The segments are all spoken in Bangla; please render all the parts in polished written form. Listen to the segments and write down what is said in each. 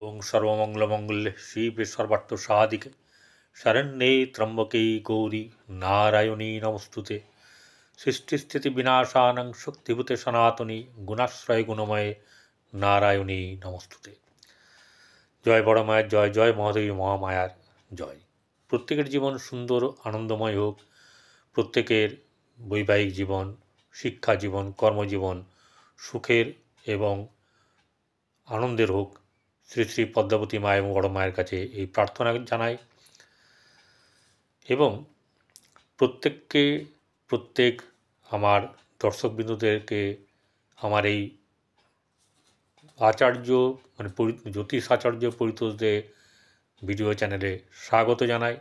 ওং সর্বমঙ্গলমঙ্গলে শিবে সর্বার্থ সাধিকে শরণ্যে ত্র্যম্বকে গৌরী নারায়ণী নমস্তুতে। সৃষ্টিস্থিতি বিনাশানং শক্তিভূতে সনাতনী গুণাশ্রয় গুণময়ে নারায়ণী নমস্তুতে। জয় বড় মায়ের জয়, জয় মহাদেবী মহামায়ার জয়। প্রত্যেকের জীবন সুন্দর আনন্দময় হোক, প্রত্যেকের বৈবাহিক জীবন, শিক্ষা জীবন, কর্মজীবন সুখের এবং আনন্দের হোক। শ্রী শ্রী পদ্মাবতী মা এবং বড় মায়ের কাছে এই প্রার্থনা জানাই এবং প্রত্যেক আমার দর্শকবৃন্দদেরকে আমার এই আচার্য মানে জ্যোতিষ আচার্য পরিতোষদের ভিডিও চ্যানেলে স্বাগত জানাই।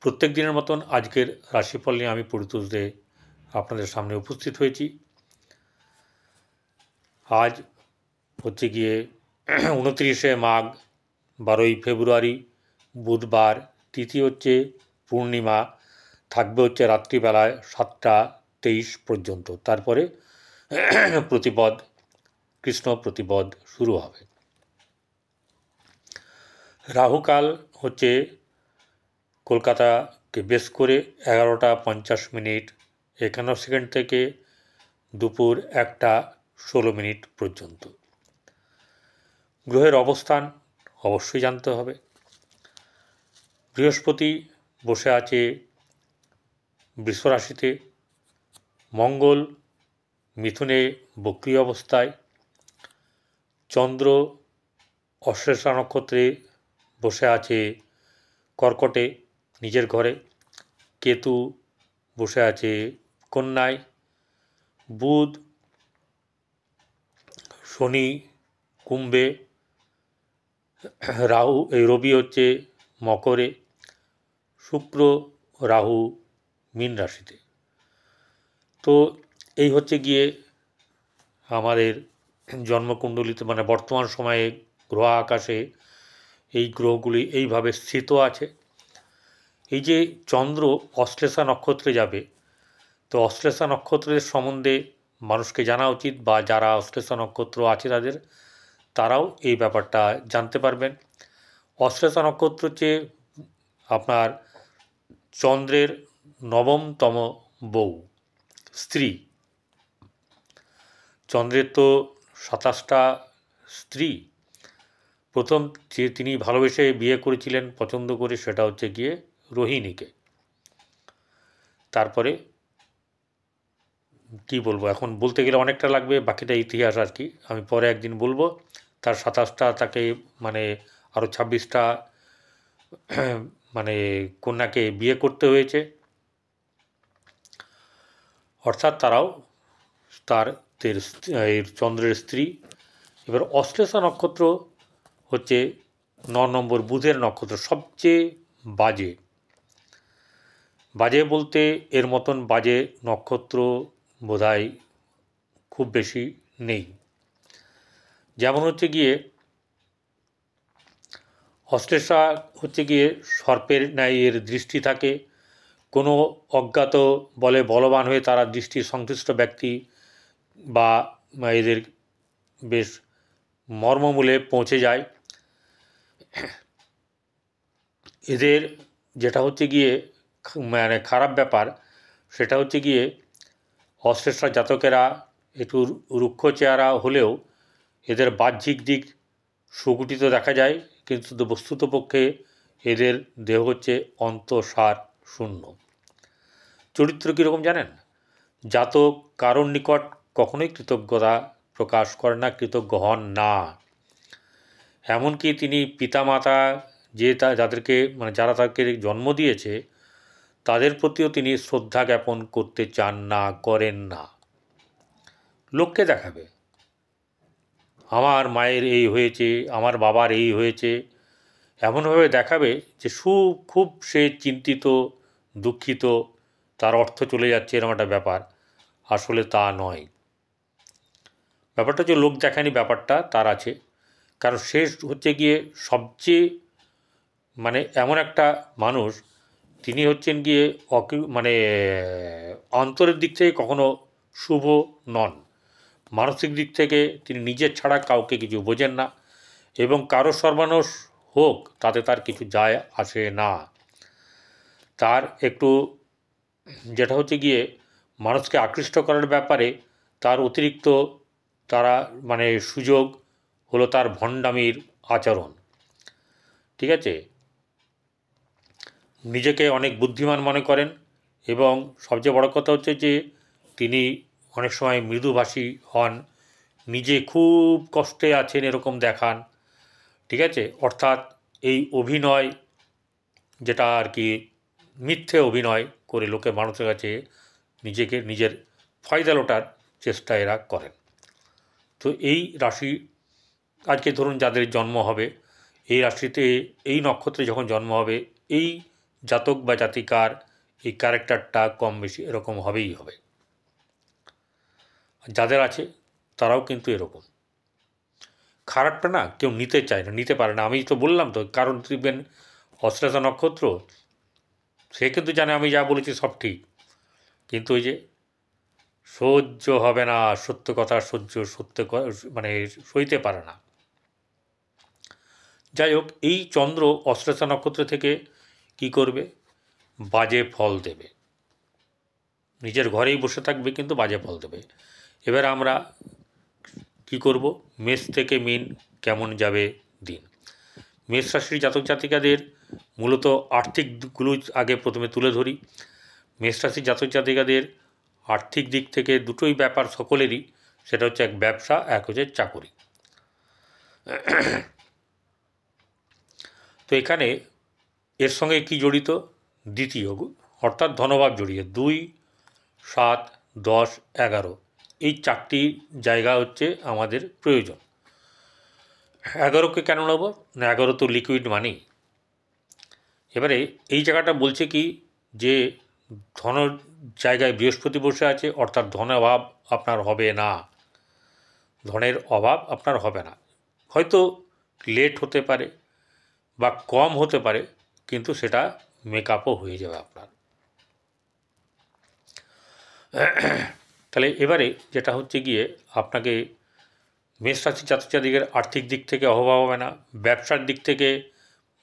প্রত্যেক দিনের মতন আজকের রাশিফল নিয়ে আমি পরিতোষদের আপনাদের সামনে উপস্থিত হয়েছি। আজ হচ্ছে গিয়ে 29শে মাঘ, 12ই ফেব্রুয়ারি বুধবার, তিথি হচ্ছে পূর্ণিমা, থাকবে হচ্ছে রাত্রিবেলায় 7টা 23 পর্যন্ত, তারপরে প্রতিপদ কৃষ্ণ প্রতিপদ শুরু হবে। রাহুকাল হচ্ছে কলকাতাকে বেশ করে 11টা 50 মিনিট 51 সেকেন্ড থেকে দুপুর 1টা 16 মিনিট পর্যন্ত। গ্রহের অবস্থান অবশ্যই জানতে হবে। বৃহস্পতি বসে আছে বৃষ রাশিতে, মঙ্গল মিথুনে বক্রী অবস্থায়, চন্দ্র অশ্লেষা নক্ষত্রে বসে আছে কর্কটে নিজের ঘরে, কেতু বসে আছে কন্যায়, বুধ শনি কুম্ভে, রবি হচ্ছে মকরে, শুক্র রাহু মীন রাশিতে। তো এই হচ্ছে গিয়ে আমাদের জন্মকুণ্ডলিতে মানে বর্তমান সময়ে গ্রহ আকাশে এই গ্রহগুলি এইভাবে স্থিত আছে। এই যে চন্দ্র অশ্লেষা নক্ষত্রে যাবে, তো অশ্লেষা নক্ষত্রের সম্বন্ধে মানুষকে জানা উচিত, বা যারা অশ্লেষা নক্ষত্র আছে তারাও এই ব্যাপারটা জানতে পারবেন। অশ্লেষা নক্ষত্র হচ্ছে আপনার চন্দ্রের 9মতম বউ, স্ত্রী। চন্দ্রের তো 27টা স্ত্রী। প্রথম যে তিনি ভালোবেসে বিয়ে করেছিলেন পছন্দ করে, সেটা হচ্ছে গিয়ে রোহিণীকে। তারপরে কি বলবো, এখন বলতে গেলে অনেকটা লাগবে, বাকিটা ইতিহাস আর কি, আমি পরে একদিন বলবো। তার 27টা তাকে মানে আরও 26টা মানে কন্যাকে বিয়ে করতে হয়েছে, অর্থাৎ তারাও তার চন্দ্রের স্ত্রী। এবার অশ্লেষা নক্ষত্র হচ্ছে 9 নম্বর বুধের নক্ষত্র, সবচেয়ে বাজে। বাজে বলতে এর মতন বাজে নক্ষত্র বোধহয় খুব বেশি নেই। যেমন হচ্ছে গিয়ে অশ্লেষা হচ্ছে গিয়ে সর্পের ন্যায় এর দৃষ্টি থাকে, কোনো অজ্ঞাত বলে বলবান হয়ে তারা দৃষ্টি সংশ্লিষ্ট ব্যক্তি বা এদের বেশ মর্মমূলে পৌঁছে যায়। এদের যেটা হচ্ছে গিয়ে মানে খারাপ ব্যাপার, সেটা হচ্ছে গিয়ে অশ্লেষা জাতকেরা একটু রুক্ষ চেহারা হলেও এদের বাহ্যিক দিক সুগঠিত দেখা যায়, কিন্তু বস্তুতপক্ষে এদের দেহ হচ্ছে অন্তঃসার শূন্য। চরিত্র কীরকম জানেন? জাতক কারোর নিকট কখনোই কৃতজ্ঞতা প্রকাশ করে না, কৃতজ্ঞ হন না। এমনকি তিনি পিতামাতা যাদেরকে মানে যারা তাকে জন্ম দিয়েছে তাদের প্রতিও তিনি শ্রদ্ধা জ্ঞাপন করতে চান না, করেন না। লোককে দেখাবে, আমার মায়ের এই হয়েছে, আমার বাবার এই হয়েছে, এমনভাবে দেখাবে যে খুব সে চিন্তিত, দুঃখিত, তার অর্থ চলে যাচ্ছে, এরকম একটা ব্যাপার। আসলে তা নয়। ব্যাপারটা হচ্ছে লোক দেখানি ব্যাপারটা তার আছে, কারণ সে হচ্ছে গিয়ে সবচেয়ে মানে এমন একটা মানুষ, তিনি হচ্ছেন গিয়ে মানে অন্তরের দিক থেকে কখনো শুভ নন, মানসিক দিক থেকে তিনি নিজের ছাড়া কাউকে কিছু বোঝেন না এবং কারো সর্বনাশ হোক তাতে তার কিছু যায় আসে না। তার একটু যেটা হচ্ছে গিয়ে মানুষকে আকৃষ্ট করার ব্যাপারে তার অতিরিক্ত তারা মানে সুযোগ হলো তার ভণ্ডামির আচরণ। ঠিক আছে, নিজেকে অনেক বুদ্ধিমান মনে করেন এবং সবচেয়ে বড় কথা হচ্ছে যে তিনি অনেক সময় মৃদুভাষী হন, নিজে খুব কষ্টে আছেন এরকম দেখান। ঠিক আছে, অর্থাৎ এই অভিনয় যেটা আর কি মিথ্যে অভিনয় করে লোকের মানুষের কাছে নিজেকে নিজের ফয়দা লোটার চেষ্টা এরা করেন। তো এই রাশি আজকে ধরুন যাদের জন্ম হবে এই রাশিতে এই নক্ষত্রে যখন জন্ম হবে এই জাতক বা জাতিকার এই ক্যারেক্টারটা কম বেশি এরকম হবেই হবে। যাদের আছে তারাও কিন্তু এরকম। খারাপটা না কেউ নিতে চায় না, নিতে পারে না। আমি তো বললাম তো, কারণ দেখবেন অশ্লেষা নক্ষত্র সে কিন্তু জানে আমি যা বলেছি সব ঠিক, কিন্তু ওই যে সহ্য হবে না, সত্য কথা সত্য মানে সইতে পারে না। যাই হোক, এই চন্দ্র অশ্লেষা নক্ষত্র থেকে কি করবে, বাজে ফল দেবে, নিজের ঘরেই বসে থাকবে কিন্তু বাজে ফল দেবে। এবার আমরা কি করব, মেষ থেকে মীন কেমন যাবে দিন। মেষ রাশির জাতক জাতিকাদের মূলত আর্থিক দিকগুলো আগে প্রথমে তুলে ধরি। মেষ রাশির জাতক জাতিকাদের আর্থিক দিক থেকে দুটোই ব্যাপার সকলেরই, সেটা হচ্ছে এক ব্যবসা, এক হচ্ছে চাকুরি। তো এখানে এর সঙ্গে কি জড়িত, দ্বিতীয় অর্থাৎ ধনভাব জড়িয়ে 2, 7, 10, 11 এই চারটি জায়গা হচ্ছে আমাদের প্রয়োজন। 11কে কেন নেব না, 11 তো লিকুইড মানি। এবারে এই জায়গাটা বলছে কি যে ধন জায়গায় বৃহস্পতি বসে আছে, অর্থাৎ ধনের অভাব আপনার হবে না, ধনের অভাব আপনার হবে না। হয়তো লেট হতে পারে বা কম হতে পারে, কিন্তু সেটা মেকআপও হয়ে যাবে আপনার। তাহলে এবারে যেটা হচ্ছে গিয়ে আপনাকে মেষ রাশির জাতক জাতিকের আর্থিক দিক থেকে অভাব হবে না, ব্যবসার দিক থেকে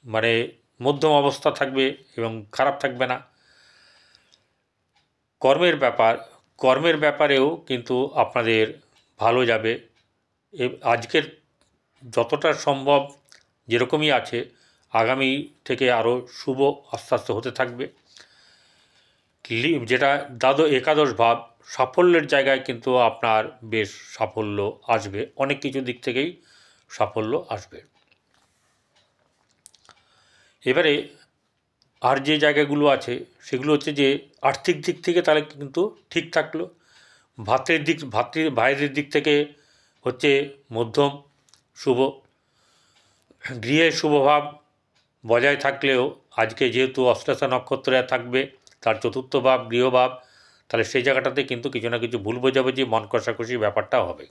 মানে মধ্যম অবস্থা থাকবে এবং খারাপ থাকবে না। কর্মের ব্যাপারেও কিন্তু আপনাদের ভালো যাবে। আজকের যতটা সম্ভব যেরকমই আছে আগামী থেকে আরও শুভ আস্তে আস্তে হতে থাকবে। যেটা একাদশ ভাব সাফল্যের জায়গায় কিন্তু আপনার বেশ সাফল্য আসবে, অনেক কিছু দিক থেকেই সাফল্য আসবে। এবারে আর যে জায়গাগুলো আছে সেগুলো হচ্ছে যে আর্থিক দিক থেকে তাহলে কিন্তু ঠিক থাকলো, ভাইয়ের দিক থেকে হচ্ছে মধ্যম শুভ, গৃহের শুভভাব বজায় থাকলেও আজকে যেহেতু অশ্লেষা নক্ষত্রে থাকবে তার চতুর্থ ভাব গৃহভাব, তাহলে সেই জায়গাটাতে কিন্তু কিছু না কিছু ভুল বোঝাবুঝি মন কষাকষি ব্যাপারটা হবে।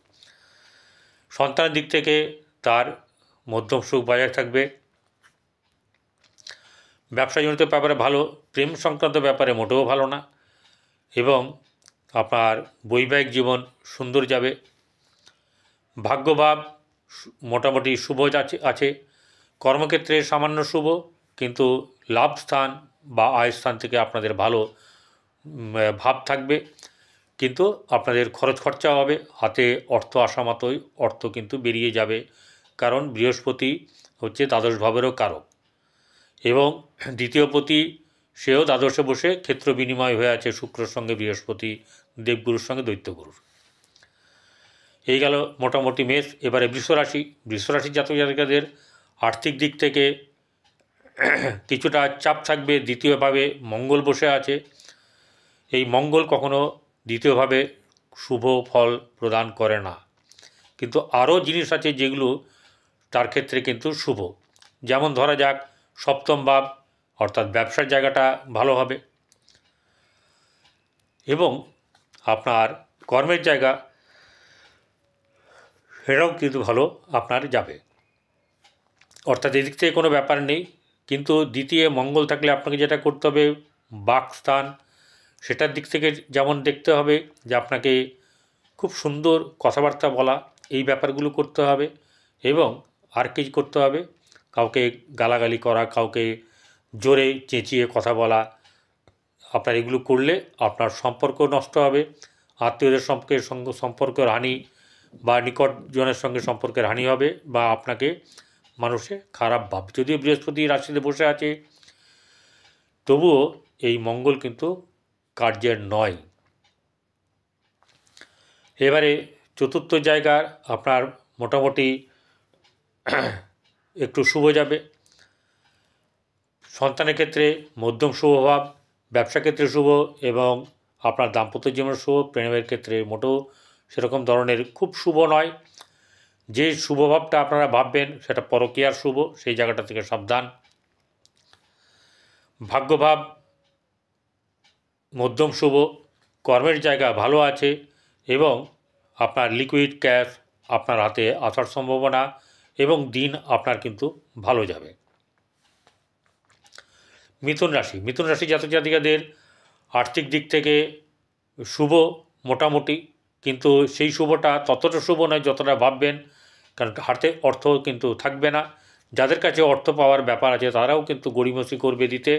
সন্তানের দিক থেকে তার মধ্যম সুখ বজায় থাকবে। ব্যবসাজনিত ব্যাপারে ভালো, প্রেম সংক্রান্ত ব্যাপারে মোটেও ভালো না, এবং আপনার বৈবাহিক জীবন সুন্দর যাবে। ভাগ্যভাব মোটামুটি শুভ আছে, কর্মক্ষেত্রে সামান্য শুভ, কিন্তু লাভ স্থান বা আয় স্থান থেকে আপনাদের ভালো ভাব থাকবে, কিন্তু আপনাদের খরচ খরচা হবে, হাতে অর্থ আসা মতোই অর্থ কিন্তু বেরিয়ে যাবে, কারণ বৃহস্পতি হচ্ছে দ্বাদশ ভাবেরও কারক এবং দ্বিতীয় পতি সেও দ্বাদশে বসে ক্ষেত্র বিনিময় হয়ে আছে শুক্রর সঙ্গে বৃহস্পতি, দেবগুরুর সঙ্গে দৈত্যগুরুর। এই গেল মোটামুটি মেষ। এবারে বৃষরাশির জাতক জাতিকাদের আর্থিক দিক থেকে কিছুটা চাপ থাকবে। দ্বিতীয়ভাবে মঙ্গল বসে আছে, এই মঙ্গল কখনো দ্বিতীয়ভাবে শুভ ফল প্রদান করে না, কিন্তু আরও জিনিস আছে যেগুলো তার ক্ষেত্রে কিন্তু শুভ। যেমন ধরা যাক সপ্তম ভাব অর্থাৎ ব্যবসার জায়গাটা ভালো হবে এবং আপনার কর্মের জায়গা সেটাও কিন্তু ভালো আপনার যাবে, অর্থাৎ এদিক থেকে কোনো ব্যাপার নেই। কিন্তু দ্বিতীয় মঙ্গল থাকলে আপনাকে যেটা করতে হবে বাকস্থান, সেটার দিক থেকে যেমন দেখতে হবে যে আপনাকে খুব সুন্দর কথাবার্তা বলা, এই ব্যাপারগুলো করতে হবে। এবং আর কি করতে হবে, কাউকে গালাগালি করা, কাউকে জোরে চেঁচিয়ে কথা বলা, আপনার এগুলো করলে আপনার সম্পর্ক নষ্ট হবে, আত্মীয়দের সঙ্গে সম্পর্কের হানি বা নিকটজনের সঙ্গে সম্পর্কের হানি হবে, বা আপনাকে মানুষে খারাপ ভাব। যদিও বৃহস্পতি রাশিতে বসে আছে, তবুও এই মঙ্গল কিন্তু কার্যের নয়। এবারে চতুর্থ জায়গার আপনার মোটামুটি একটু শুভ যাবে। সন্তানের ক্ষেত্রে মধ্যম শুভভাব, ব্যবসা ক্ষেত্রে শুভ, এবং আপনার দাম্পত্য জীবন শুভ। প্রেমের ক্ষেত্রে মোটেও সেরকম ধরনের খুব শুভ নয়। যে শুভভাবটা আপনারা ভাববেন সেটা পরকীয়ার শুভ, সেই জায়গাটা থেকে সাবধান। ভাগ্যভাব মধ্যম শুভ, কর্মের জায়গা ভালো আছে, এবং আপনার লিকুইড ক্যাশ আপনার হাতে আসার সম্ভাবনা, এবং দিন আপনার কিন্তু ভালো যাবে। মিথুন রাশি জাতক জাতিকাদের আর্থিক দিক থেকে শুভ মোটামুটি, কিন্তু সেই শুভটা ততটা শুভ নয় যতটা ভাববেন, কারণ হাতে অর্থ কিন্তু থাকবে না। যাদের কাছে অর্থ পাওয়ার ব্যাপার আছে তারাও কিন্তু গড়িমসি করবে দিতে,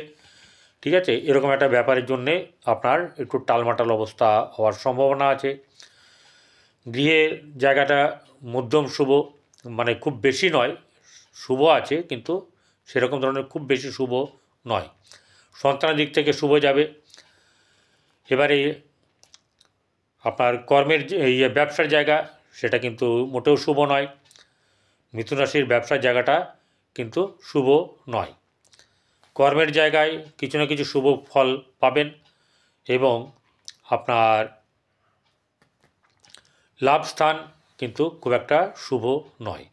ঠিক আছে। এরকম একটা ব্যাপারের জন্যে আপনার একটু টালমাটাল অবস্থা হওয়ার সম্ভাবনা আছে। গৃহের জায়গাটা মধ্যম শুভ, মানে খুব বেশি নয়, শুভ আছে কিন্তু সেরকম ধরনের খুব বেশি শুভ নয়। সন্তানের দিক থেকে শুভ যাবে। এবারে আপনার কর্মের ব্যবসার জায়গা, সেটা কিন্তু মোটেও শুভ নয়। মিথুন রাশির ব্যবসার জায়গাটা কিন্তু শুভ নয়। কর্মের জায়গায় কিছু না কিছু শুভ ফল পাবেন, এবং আপনার লাভ স্থান কিন্তু খুব একটা শুভ নয়।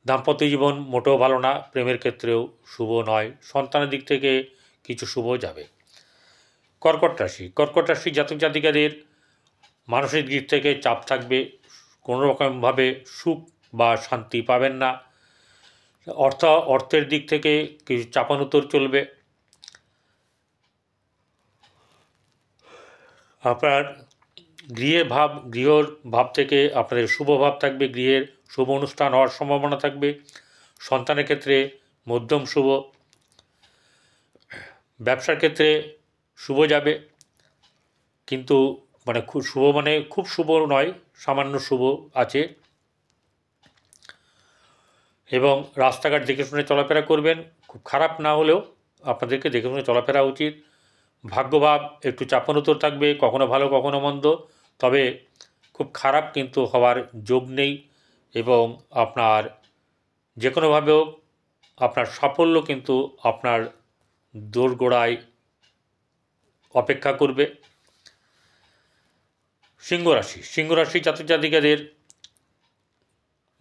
দাম্পত্য জীবন মোটেও ভালো না, প্রেমের ক্ষেত্রেও শুভ নয়। সন্তানের দিক থেকে কিছু শুভ যাবে। কর্কট রাশি জাতক জাতিকাদের মানসিক দিক থেকে চাপ থাকবে, কোনো রকমভাবে সুখ বা শান্তি পাবেন না। অর্থের দিক থেকে কিছু চাপানুতর চলবে। আপনার গৃহর ভাব থেকে আপনাদের শুভ ভাব থাকবে, গৃহের শুভ অনুষ্ঠান হওয়ার সম্ভাবনা থাকবে। সন্তানের ক্ষেত্রে মধ্যম শুভ, ব্যবসার ক্ষেত্রে শুভ যাবে, কিন্তু মানে খুব শুভ মানে খুব শুভ নয়, সামান্য শুভ আছে। এবং রাস্তাঘাট দেখে শুনে চলাফেরা করবেন, খুব খারাপ না হলেও আপনাদেরকে দেখে শুনে চলাফেরা উচিত। ভাগ্যভাব একটু চাপানুতর থাকবে, কখনো ভালো কখনো মন্দ, তবে খুব খারাপ কিন্তু হওয়ার যোগ নেই। এবং আপনার যে কোনোভাবেও আপনার সাফল্য কিন্তু আপনার দোরগোড়ায় অপেক্ষা করবে। সিংহ রাশি জাতক জাতিকাদের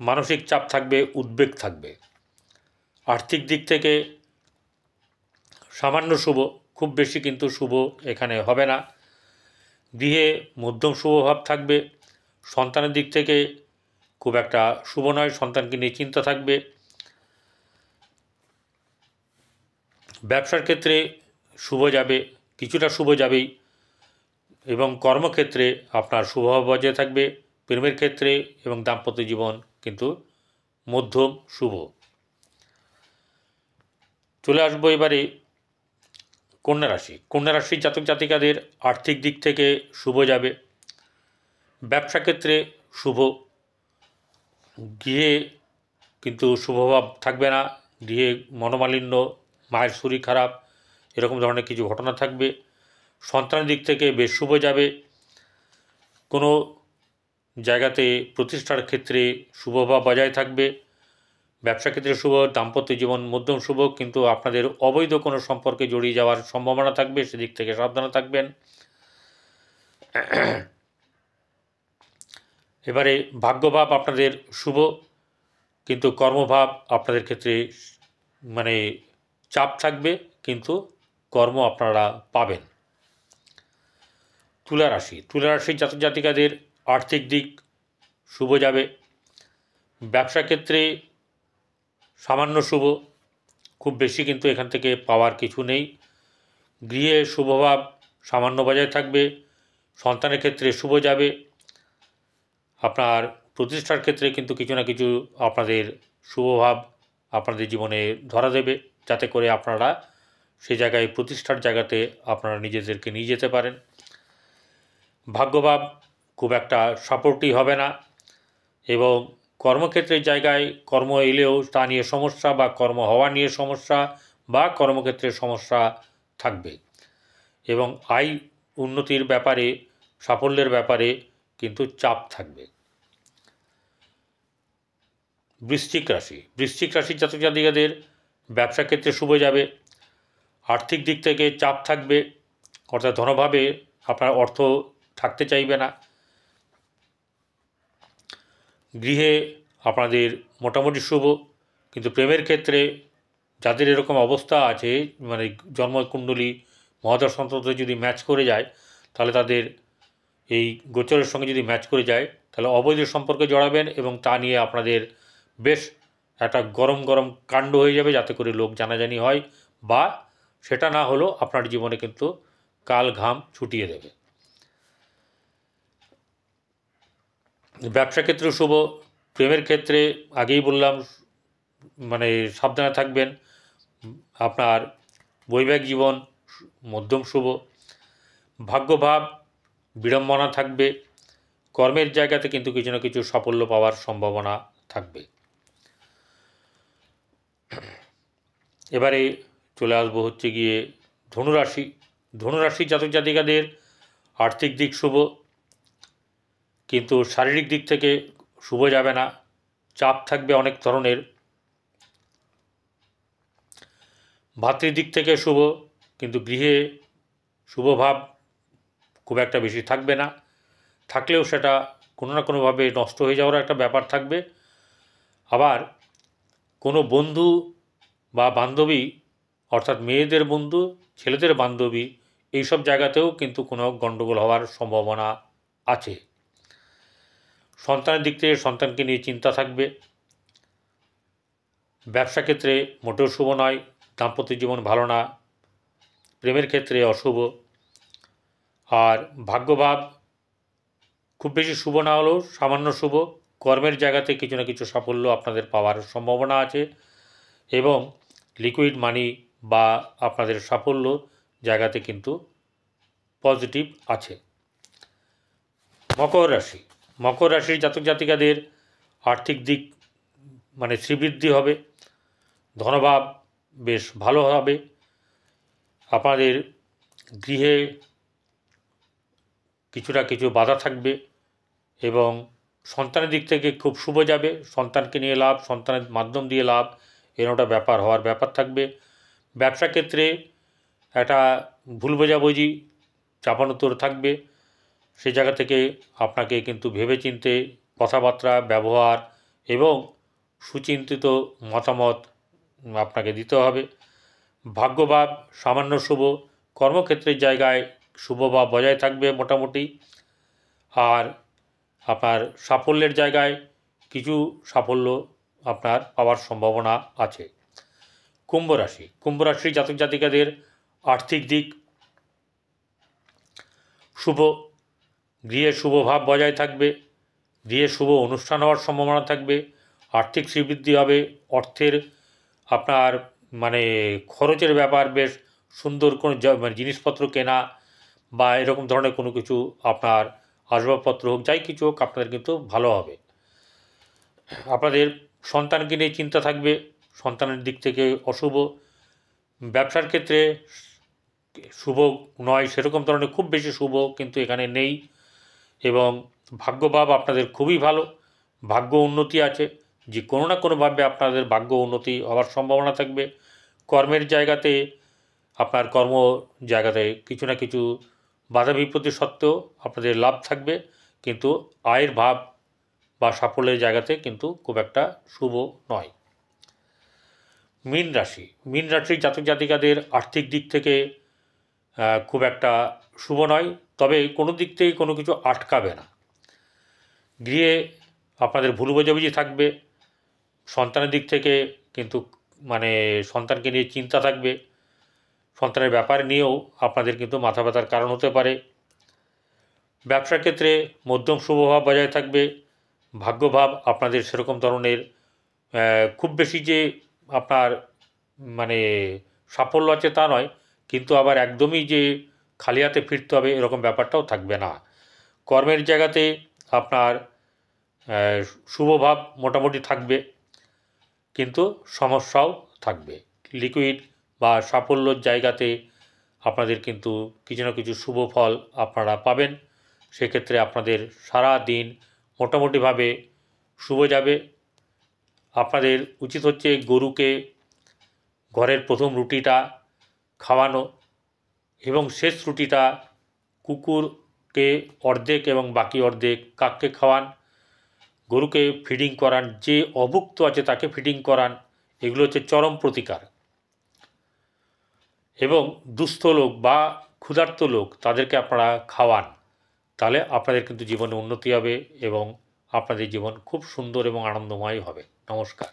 মানসিক চাপ থাকবে, উদ্বেগ থাকবে। আর্থিক দিক থেকে সামান্য শুভ, খুব বেশি কিন্তু শুভ এখানে হবে না। গৃহে মধ্যম শুভভাব থাকবে। সন্তানের দিক থেকে খুব একটা শুভ নয়, সন্তানকে নিয়ে চিন্তা থাকবে। ব্যবসার ক্ষেত্রে শুভ যাবে, কিছুটা শুভ যাবেই, এবং কর্মক্ষেত্রে আপনার শুভভাব বজায় থাকবে। প্রেমের ক্ষেত্রে এবং দাম্পত্য জীবন কিন্তু মধ্যম শুভ। চলে আসবো এবারে কন্যা রাশির জাতক জাতিকাদের আর্থিক দিক থেকে শুভ যাবে। ব্যবসা ক্ষেত্রে শুভ, গৃহে কিন্তু শুভভাব থাকবে না। গৃহে মনোমালিন্য, মায়ের শরীর খারাপ, এরকম ধরনের কিছু ঘটনা থাকবে। সন্তানের দিক থেকে বেশ শুভ যাবে। কোনো জায়গাতে প্রতিষ্ঠার ক্ষেত্রে শুভভাব বজায় থাকবে। ব্যবসা ক্ষেত্রে শুভ, দাম্পত্য জীবন মধ্যম শুভ, কিন্তু আপনাদের অবৈধ কোনো সম্পর্কে জড়িয়ে যাওয়ার সম্ভাবনা থাকবে, সেদিক থেকে সাবধানে থাকবেন। এবারে ভাগ্যভাব আপনাদের শুভ, কিন্তু কর্মভাব আপনাদের ক্ষেত্রে মানে চাপ থাকবে, কিন্তু কর্ম আপনারা পাবেন। তুলা রাশির জাতক জাতিকাদের আর্থিক দিক শুভ যাবে। ব্যবসা ক্ষেত্রে সামান্য শুভ, খুব বেশি কিন্তু এখান থেকে পাওয়ার কিছু নেই। গৃহে শুভভাব সামান্য বজায় থাকবে। সন্তানের ক্ষেত্রে শুভ যাবে। আপনার প্রতিষ্ঠার ক্ষেত্রে কিন্তু কিছু না কিছু আপনাদের শুভভাব আপনাদের জীবনে ধরা দেবে, যাতে করে আপনারা সেই জায়গায় প্রতিষ্ঠার জায়গাতে আপনারা নিজেদেরকে নিয়ে যেতে পারেন। ভাগ্যভাব খুব একটা সাপোর্টিভ হবে না, এবং কর্মক্ষেত্রের জায়গায় কর্ম এলেও তা নিয়ে সমস্যা বা কর্ম হওয়া নিয়ে সমস্যা বা কর্মক্ষেত্রের সমস্যা থাকবে, এবং আয় উন্নতির ব্যাপারে সাফল্যের ব্যাপারে কিন্তু চাপ থাকবে। বৃশ্চিক রাশির জাতক জাতিকাদের ব্যবসা ক্ষেত্রে শুভ যাবে, আর্থিক দিক থেকে চাপ থাকবে, অর্থাৎ ধনভাবে আপনার অর্থ থাকতে চাইবে না। গৃহে আপনাদের মোটামুটি শুভ, কিন্তু প্রেমের ক্ষেত্রে যাদের এরকম অবস্থা আছে, মানে জন্মকুণ্ডলী মহাদশ অন্তত যদি ম্যাচ করে যায়, তাহলে তাদের এই গোচরের সঙ্গে যদি ম্যাচ করে যায়, তাহলে অবৈধ সম্পর্কে জড়াবেন, এবং তা নিয়ে আপনাদের বেশ একটা গরম গরম কাণ্ড হয়ে যাবে, যাতে করে লোক জানাজানি হয়, বা সেটা না হলেও আপনার জীবনে কিন্তু কাল ঘাম ছুটিয়ে দেবে। ব্যবসা ক্ষেত্রেও শুভ, প্রেমের ক্ষেত্রে আগেই বললাম মানে সাবধানে থাকবেন। আপনার বৈবাহিক জীবন মধ্যম শুভ, ভাগ্যভাব বিড়ম্বনা থাকবে, কর্মের জায়গাতে কিন্তু কিছু না কিছু সাফল্য পাওয়ার সম্ভাবনা থাকবে। এবারে চলে আসবো হচ্ছে গিয়ে ধনুরাশি জাতক জাতিকাদের আর্থিক দিক শুভ, কিন্তু শারীরিক দিক থেকে শুভ যাবে না, চাপ থাকবে অনেক ধরনের। ভাতৃদিক থেকে শুভ, কিন্তু গৃহে শুভভাব খুব একটা বেশি থাকবে না, থাকলেও সেটা কোনো না কোনোভাবে নষ্ট হয়ে যাওয়ার একটা ব্যাপার থাকবে। আবার কোনো বন্ধু বা বান্ধবী, অর্থাৎ মেয়েদের বন্ধু ছেলেদের বান্ধবী, এইসব জায়গাতেও কিন্তু কোনো গণ্ডগোল হওয়ার সম্ভাবনা আছে। সন্তানের দিক থেকে সন্তানকে নিয়ে চিন্তা থাকবে। ব্যবসা ক্ষেত্রে মোটেও শুভ নয়, দাম্পত্য জীবন ভালো না, প্রেমের ক্ষেত্রে অশুভ। আর ভাগ্যভাব খুব বেশি শুভ না হলেও সামান্য শুভ, কর্মের জায়গাতে কিছু না কিছু সাফল্য আপনাদের পাওয়ার সম্ভাবনা আছে, এবং লিকুইড মানি বা আপনাদের সাফল্য জায়গাতে কিন্তু পজিটিভ আছে। মকর রাশির জাতক জাতিকাদের আর্থিক দিক মানে শ্রীবৃদ্ধি হবে, ধনভাব বেশ ভালো হবে, আপনাদের গৃহে কিছু না কিছু বাধা থাকবে, এবং সন্তানের দিক থেকে খুব শুভ যাবে, সন্তানকে নিয়ে লাভ, সন্তানের মাধ্যম দিয়ে লাভ, এরকম ব্যাপার হওয়ার ব্যাপার থাকবে। ব্যবসা ক্ষেত্রে একটা ভুল বোঝাবুঝি চাপানোতর থাকবে, সে জায়গা থেকে আপনাকে কিন্তু ভেবেচিন্তে কথাবার্তা ব্যবহার এবং সুচিন্তিত মতামত আপনাকে দিতে হবে। ভাগ্যভাব সামান্য শুভ, কর্মক্ষেত্রের জায়গায় শুভভাব বজায় থাকবে মোটামুটি, আর আপনার সাফল্যের জায়গায় কিছু সাফল্য আপনার পাওয়ার সম্ভাবনা আছে। কুম্ভ রাশির জাতক জাতিকাদের আর্থিক দিক শুভ, গৃহে শুভভাব বজায় থাকবে, গৃহে শুভ অনুষ্ঠান হওয়ার সম্ভাবনা থাকবে, আর্থিক শ্রীবৃদ্ধি হবে, অর্থের আপনার মানে খরচের ব্যাপার বেশ সুন্দর কোনো মানে জিনিসপত্র কেনা বা এরকম ধরনের কোনো কিছু আপনার আসবাবপত্র হোক, যাই কিছু হোক, আপনাদের কিন্তু ভালো হবে। আপনাদের সন্তানকে নিয়ে চিন্তা থাকবে, সন্তানের দিক থেকে অশুভ। ব্যবসার ক্ষেত্রে শুভ নয় সেরকম ধরনের খুব বেশি শুভ কিন্তু এখানে নেই, এবং ভাগ্যভাব আপনাদের খুবই ভালো, ভাগ্য উন্নতি আছে, যে কোনো না কোনোভাবে আপনাদের ভাগ্য উন্নতি হওয়ার সম্ভাবনা থাকবে। কর্মের জায়গাতে আপনার কর্ম জায়গাতে কিছু না কিছু বাধা বিপত্তি সত্ত্বেও আপনাদের লাভ থাকবে, কিন্তু আয়ের ভাব বা সাফল্যের জায়গাতে কিন্তু খুব একটা শুভ নয়। মীন রাশির জাতক জাতিকাদের আর্থিক দিক থেকে খুব একটা শুভ নয়, তবে কোনো দিক থেকে কোনো কিছু আটকাবে না। গৃহে আপনাদের ভুল বোঝাবুঝি থাকবে, সন্তানের দিক থেকে কিন্তু মানে সন্তানকে নিয়ে চিন্তা থাকবে, সন্তানের ব্যাপার নিয়েও আপনাদের কিন্তু মাথা ব্যথার কারণ হতে পারে। ব্যবসার ক্ষেত্রে মধ্যম শুভভাব বজায় থাকবে, ভাগ্যভাব আপনাদের সেরকম ধরনের খুব বেশি যে আপনার মানে সাফল্য আছে তা নয়, কিন্তু আবার একদমই যে খালি হাতে ফিরতে হবে এরকম ব্যাপারটাও থাকবে না। কর্মের জায়গাতে আপনার শুভভাব মোটামুটি থাকবে, কিন্তু সমস্যাও থাকবে। লিকুইড বা সাফল্যর জায়গাতে আপনাদের কিন্তু কিছু না কিছু শুভ ফল আপনারা পাবেন। সেক্ষেত্রে আপনাদের সারা দিন মোটামুটিভাবে শুভ যাবে। আপনাদের উচিত হচ্ছে গরুকে ঘরের প্রথম রুটিটা খাওয়ানো এবং শেষ রুটিটা কুকুরকে অর্ধেক এবং বাকি অর্ধেক কাককে খাওয়ান। গরুকে ফিডিং করান, যে অভুক্ত আছে তাকে ফিডিং করান। এগুলো হচ্ছে চরম প্রতিকার। এবং দুস্থ লোক বা ক্ষুধার্ত লোক তাদেরকে আপনারা খাওয়ান, তাহলে আপনাদের কিন্তু জীবনে উন্নতি হবে এবং আপনাদের জীবন খুব সুন্দর এবং আনন্দময় হবে। নমস্কার।